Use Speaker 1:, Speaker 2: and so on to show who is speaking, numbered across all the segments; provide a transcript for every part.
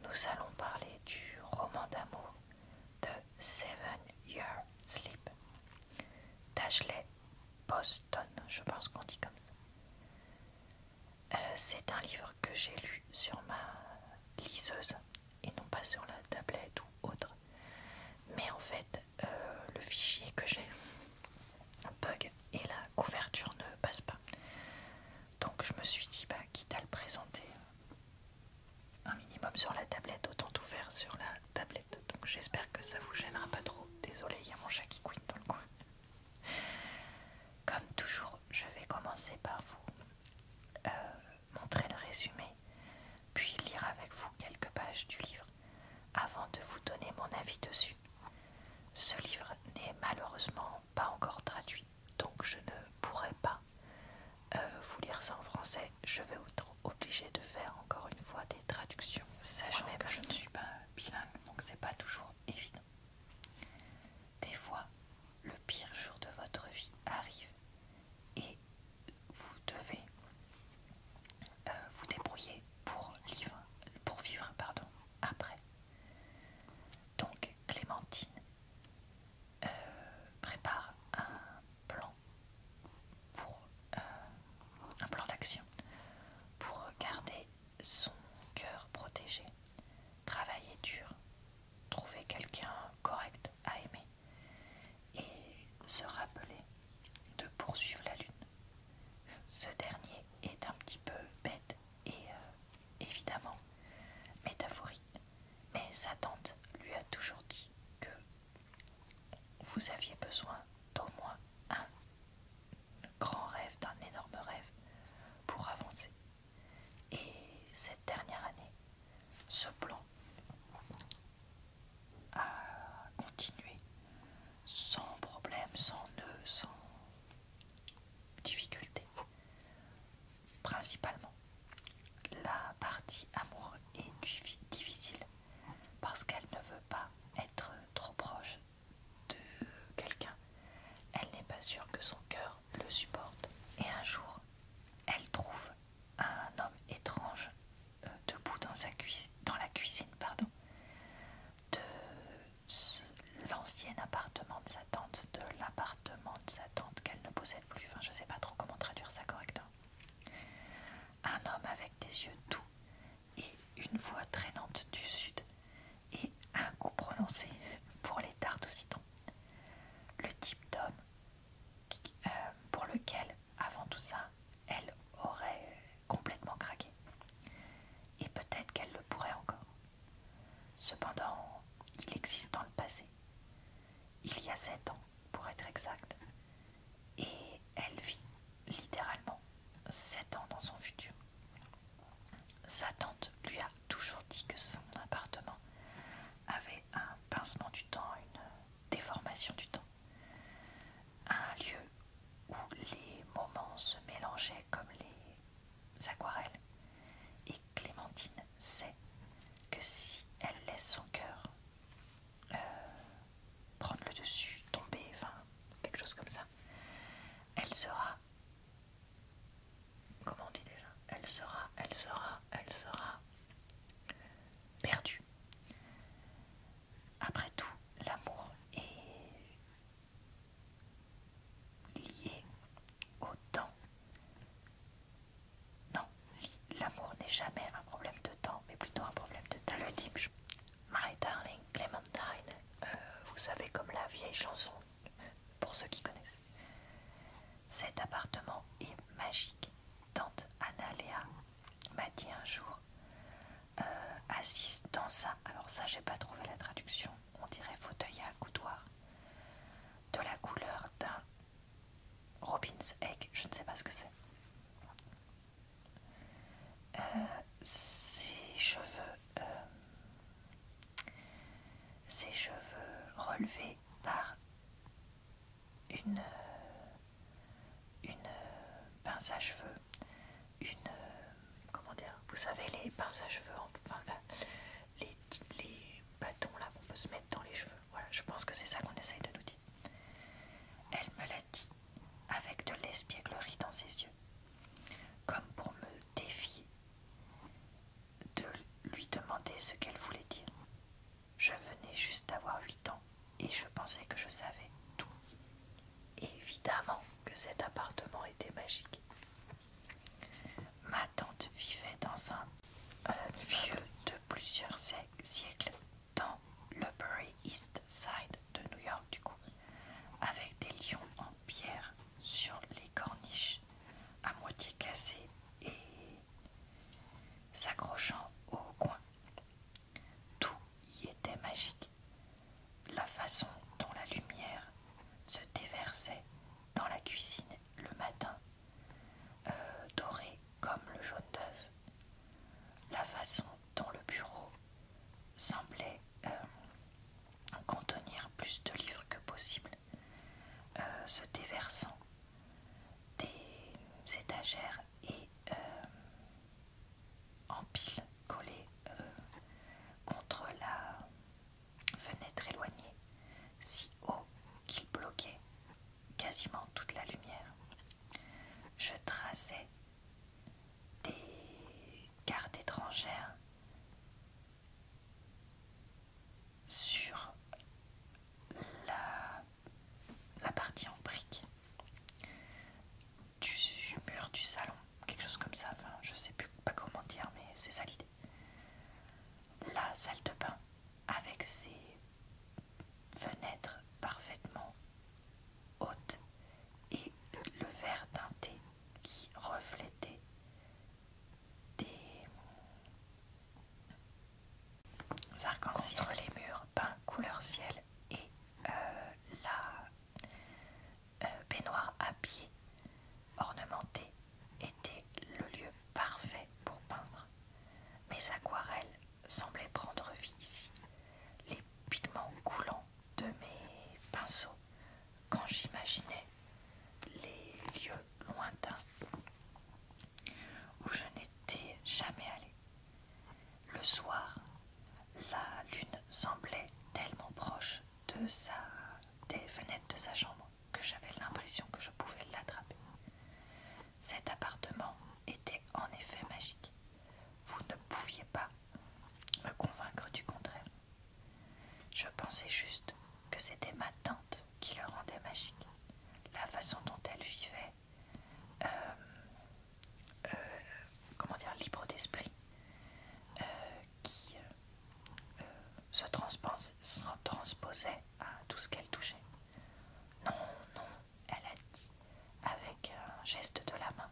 Speaker 1: nous allons parler du roman d'amour de Seven Year Sleep d'Ashley Boston, je pense qu'on dit comme ça. C'est un livre que j'ai lu sur ma liseuse et non pas sur la tablette ou autre. Mais en fait, le fichier que j'ai bug et la couverture ne passe pas. Donc je me suis dit, quitte à le présenter un minimum sur la tablette, autant tout faire sur la tablette. Donc j'espère que ça vous gênera pas trop. Désolée, il y a mon chat qui couine dans le coin. Comme toujours, je vais commencer par vous montrer le résumé, puis lire avec vous quelques pages du livre avant de vous donner mon avis dessus. Ce livre n'est malheureusement pas encore traduit, donc je ne pourrai pas vous lire ça en français. Je vais être obligée de faire encore une fois des traductions, sachant que je ne suis pas bilingue, donc c'est pas toujours évident. Des fois, le pire jour de votre vie arrive et vous devez vous débrouiller pour vivre après. Donc Clémentine prépare plan pour un plan d'action pour garder son cœur protégé, travailler dur, trouver quelqu'un correct à aimer et se rappeler de poursuivre la lune. Ce dernier est un petit peu bête et évidemment métaphorique, mais sa tante lui a toujours dit que vous aviez besoin d'au moins un grand rêve, d'un énorme rêve pour avancer. Et cette dernière année, ce plan a continué sans problème, sans nœud, sans difficulté. Principalement, la partie amour est difficile parce qu'elle ne veut pas être trop proche de quelqu'un. Elle n'est pas sûre que son cœur le supporte. Et un jour, elle trouve un homme étrange debout dans la cuisine de l'ancien appartement de sa tante, de l'appartement de sa tante qu'elle ne possède plus. Enfin, je sais pas trop comment traduire ça correctement. Un homme avec des yeux doux et une voix traînante du sud et un goût prononcé pour les tartes au citron. Le type d'homme pour lequel, avant tout ça, elle aurait complètement craqué. Et peut-être qu'elle le pourrait encore. Cependant, il existe dans le passé. Il y a 7 ans, pour être exact. Et elle vit littéralement 7 ans dans son futur. Sa tante lui a toujours dit que son appartement avait un pincement du temps, une déformation du temps. Un lieu où les moments se mélangeaient comme les aquarelles. Et Clémentine sait que si elle laisse son cœur prendre le dessus, tomber, enfin quelque chose comme ça, elle sera, comment on dit déjà, elle sera perdue. Après tout, l'amour est lié au temps. Non, l'amour n'est jamais un problème de temps, mais plutôt un problème de talent. Le type, My Darling Clementine, vous savez, comme la vieille chanson, pour ceux qui connaissent. Cet appartement est magique. Tante Anna-Léa m'a dit un jour, assise dans ça, alors ça j'ai pas trouvé la traduction, on dirait fauteuil à coudoir, de la couleur d'un Robin's Egg, je ne sais pas ce que c'est. Ses cheveux relevés par une pince à cheveux, comment dire, vous savez les pinces à cheveux, enfin là, les bâtons là qu'on peut se mettre dans les cheveux, voilà, je pense que c'est ça qu'on essaye de nous dire. Elle me l'a dit avec de l'espièglerie dans ses yeux, comme pour me défier de lui demandé ce qu'elle voulait dire. Je venais juste d'avoir 8 ans et je pensais que je savais tout. Évidemment que cet appartement était magique. Ma tante vivait dans un vieux de plusieurs siècles dans l'Upper East Side de New York du coup, avec des lions en pierre sur les corniches à moitié cassées et s'accrochant au coin. Tout y était magique. La façon dont la lumière se déversait dans la cuisine le matin, dorée comme le jaune d'œuf, la façon dont le bureau semblait contenir plus de livres que possible, se déversant des étagères et en pile collées contre la fenêtre éloignée, si haut qu'il bloquait quasiment toute la lumière. Je traçais des cartes étrangères sur la partie en briques du mur du salon, quelque chose comme ça, enfin je sais plus pas comment dire, mais c'est ça l'idée. La salle de bain avec ses fenêtres parfaitement hautes et le verre teinté qui reflétait des arcs-en-ciel contre les murs peints couleur ciel et la baignoire à pied ornementée était le lieu parfait pour peindre. Mes aquarelles semblaient prendre vie ici, les pigments coulants de mes pinceaux quand j'imaginais les lieux lointains où je n'étais jamais allée. Le soir, la lune semblait tellement proche des fenêtres de sa chambre que j'avais l'impression que je pouvais l'attraper. Cet appartement était en effet magique. Vous ne pouviez pas me convaincre du contraire. Je pensais juste que c'était ma tante qui le rendait magique. La façon dont elle vivait, libre d'esprit, qui se transposait à tout ce qu'elle touchait. Non, non, elle a dit avec un geste de la main,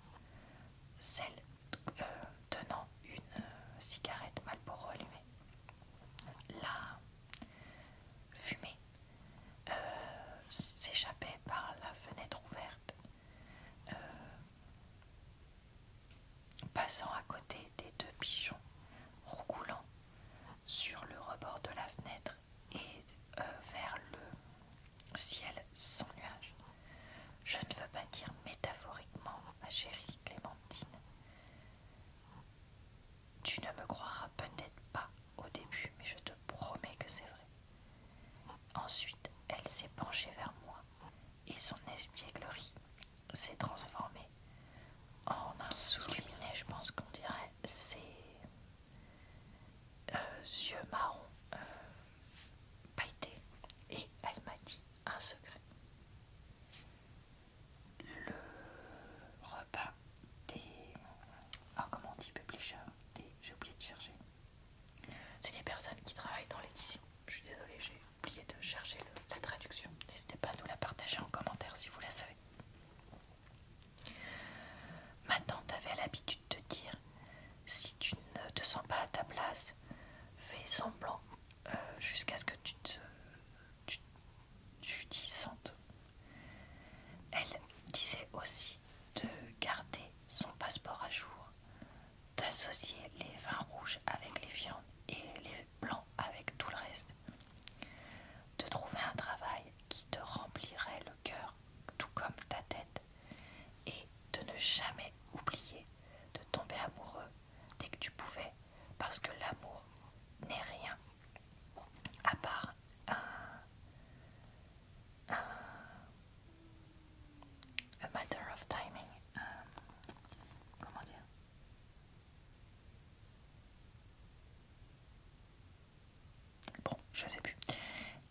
Speaker 1: je sais plus,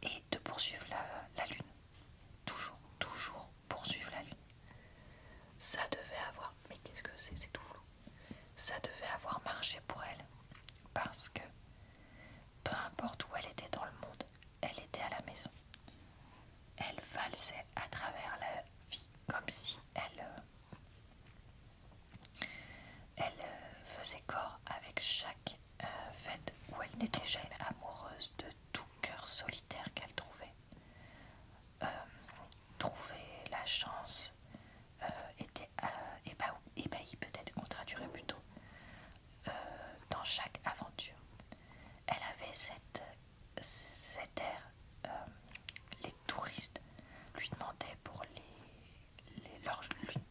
Speaker 1: et de poursuivre la lune. Toujours poursuivre la lune. Ça devait avoir, mais qu'est-ce que c'est tout flou. Ça devait avoir marché pour elle, parce que peu importe où elle était dans le monde, elle était à la maison. Elle valsait à travers la vie comme si elle faisait corps avec chaque fête où elle n'était jamais amoureuse de tout cœur solitaire qu'elle trouvait. Trouver la chance était ébahi, peut-être qu'on traduirait plutôt, dans chaque aventure. Elle avait cet air. Les touristes lui demandaient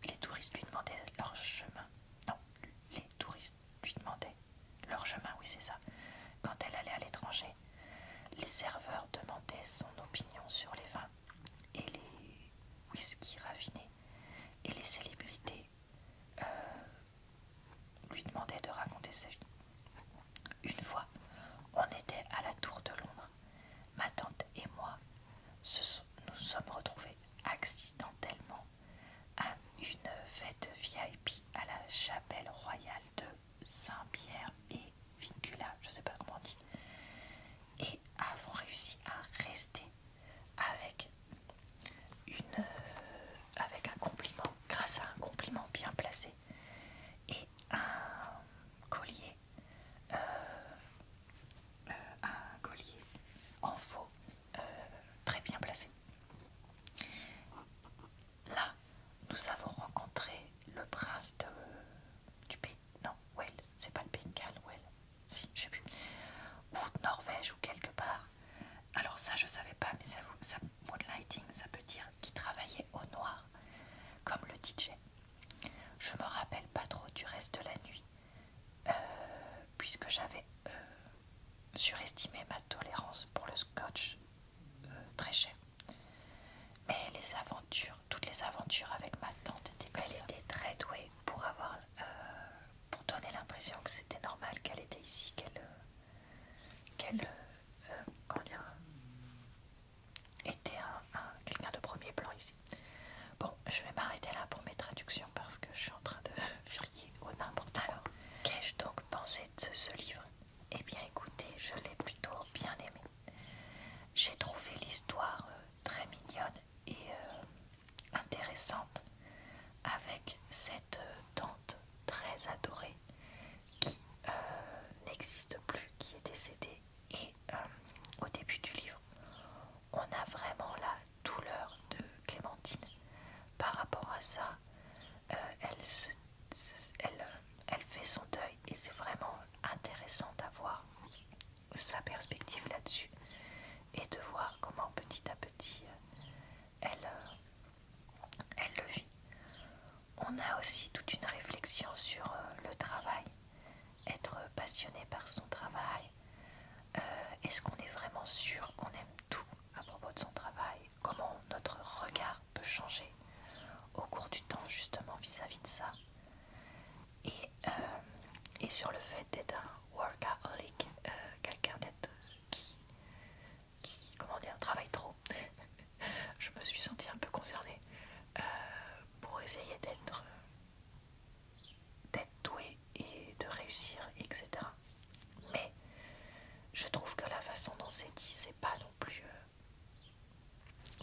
Speaker 1: les touristes lui demandaient leur chemin. Non, les touristes lui demandaient leur chemin, oui c'est ça. Quand elle allait à l'étranger, les serveurs demandaient son opinion sur les vins et les whisky raffinés, et les célébrités lui demandaient de raconter sa vie. Une fois, on était à la Tour de Londres. Ma tante et moi nous sommes retrouvés accidentellement à une fête VIP à la chapelle royale de Saint-Pierre et Vincula, je sais pas comment on dit, et avons réussi à rester avec avec un compliment, grâce à un compliment bien placé et euh, un collier en faux très bien placé. Là, nous avons rencontré le prince du pays. Non, Well, c'est pas le pays de Galles, Well. Si, je sais plus. Ou de Norvège ou quelque part. Alors, ça, je savais pas, mais ça moonlighting, ça peut dire qui travaillait au noir, comme le DJ. Je me rappelle pas trop du reste de la nuit, puisque j'avais surestimé ma tolérance pour le scotch très cher. Mais toutes les aventures avec ma tante étaient comme ça. Elle était très douée pour pour donner l'impression que c'était normal qu'elle était ici, comment dire, était quelqu'un de premier plan ici. Bon, je vais m'arrêter là pour mes traductions parce que je suis en train de vriller au n'importe quoi. Alors, qu'ai-je donc pensé de ce livre? Eh bien écoutez, je l'ai plutôt bien aimé. J'ai trouvé l'histoire très mignonne et intéressante, avec cette tante très adorée qui n'existe plus, qui est décédée. Et au début du livre, on a vraiment la douleur de Clémentine par rapport à ça. Elle fait son deuil et c'est vraiment intéressant d'avoir sa perspective là-dessus et de voir comment petit à petit elle le vit. On a aussi toute une réflexion sur le travail, être passionné par son travail. Est-ce qu'on est vraiment sûr qu'on aime tout à propos de son travail? Comment notre regard peut changer au cours du temps justement vis-à-vis de ça? Et sur le fait d'être un workaholic, quelqu'un qui, comment dire, travaille trop. Je me suis sentie un peu concernée pour essayer d'être douée et de réussir, etc. Mais je trouve que la façon dont c'est dit, c'est pas non plus...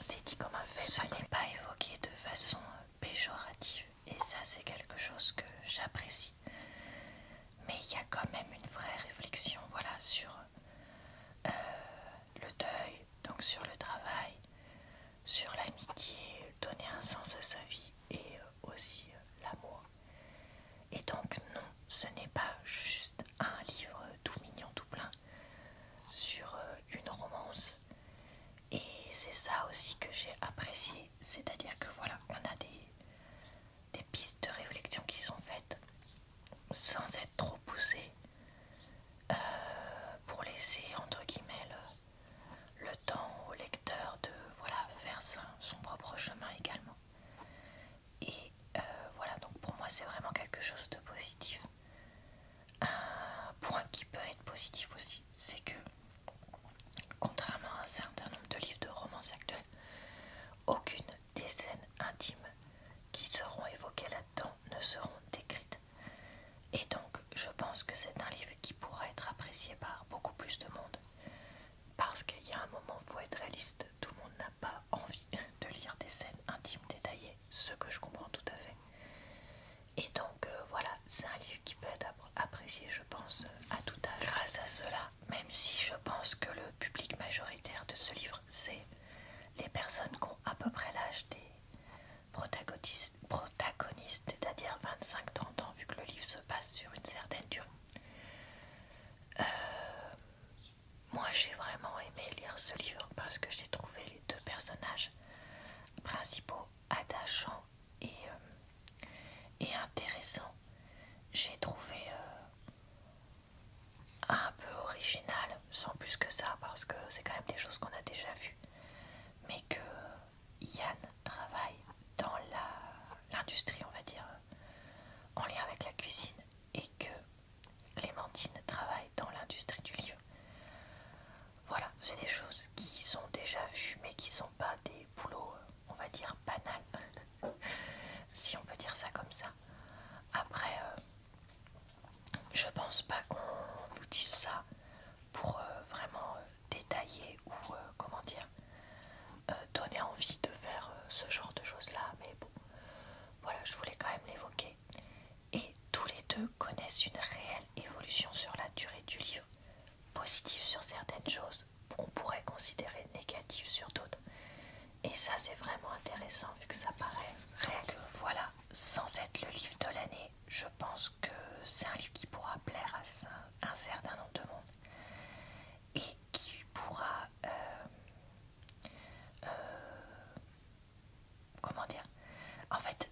Speaker 1: c'est dit comme un fait. Ce n'est pas évoqué de façon péjorative. Et ça, c'est quelque chose que j'apprécie. Mais il y a quand même une vraie réflexion, voilà, sur le deuil, donc sur le travail, sur l'amitié, donner un sens à sa vie et aussi l'amour. Et donc non, ce n'est pas juste un livre tout mignon, tout plein sur une romance. Et c'est ça aussi que j'ai apprécié, c'est-à-dire que voilà, on a des pistes de réflexion qui sont faites sans être trop poussées, pour laisser entre guillemets le temps au lecteur de voilà, faire son propre chemin également. Et voilà, donc pour moi c'est vraiment quelque chose de positif. Un point qui peut être positif aussi, c'est que contrairement pour vraiment détailler ou comment dire, donner envie de faire ce genre de choses là, mais bon, voilà, je voulais quand même l'évoquer. Et tous les deux connaissent une réelle évolution sur la durée du livre, positive sur certaines choses, on pourrait considérer négative sur d'autres. Et ça c'est vraiment intéressant vu que ça paraît réel. Voilà, sans être le livre de l'année, je pense que c'est un livre qui pourra plaire à un certain nombre de monde et qui pourra comment dire, en fait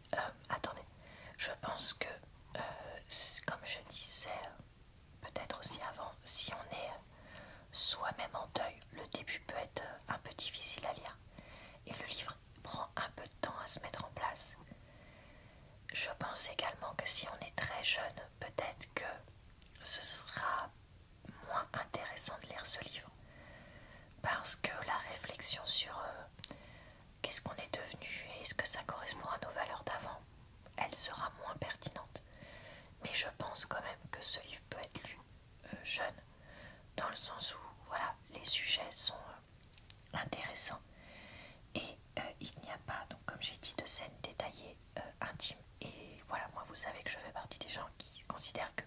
Speaker 1: attendez, je pense que comme je disais peut-être aussi avant, si on est soi-même en deuil, le début peut être un peu difficile à lire et le livre prend un peu de temps à se mettre en place. Je pense également que si on est très jeune, peut-être que ce sera moins intéressant de lire ce livre parce que la réflexion sur qu'est-ce qu'on est devenu et est-ce que ça correspond à nos valeurs d'avant, elle sera moins pertinente. Mais je pense quand même que ce livre peut être lu jeune, dans le sens où voilà, les sujets sont intéressants et il n'y a pas, donc comme j'ai dit, de scènes détaillées intimes. Et voilà, moi vous savez que je fais partie des gens qui considèrent que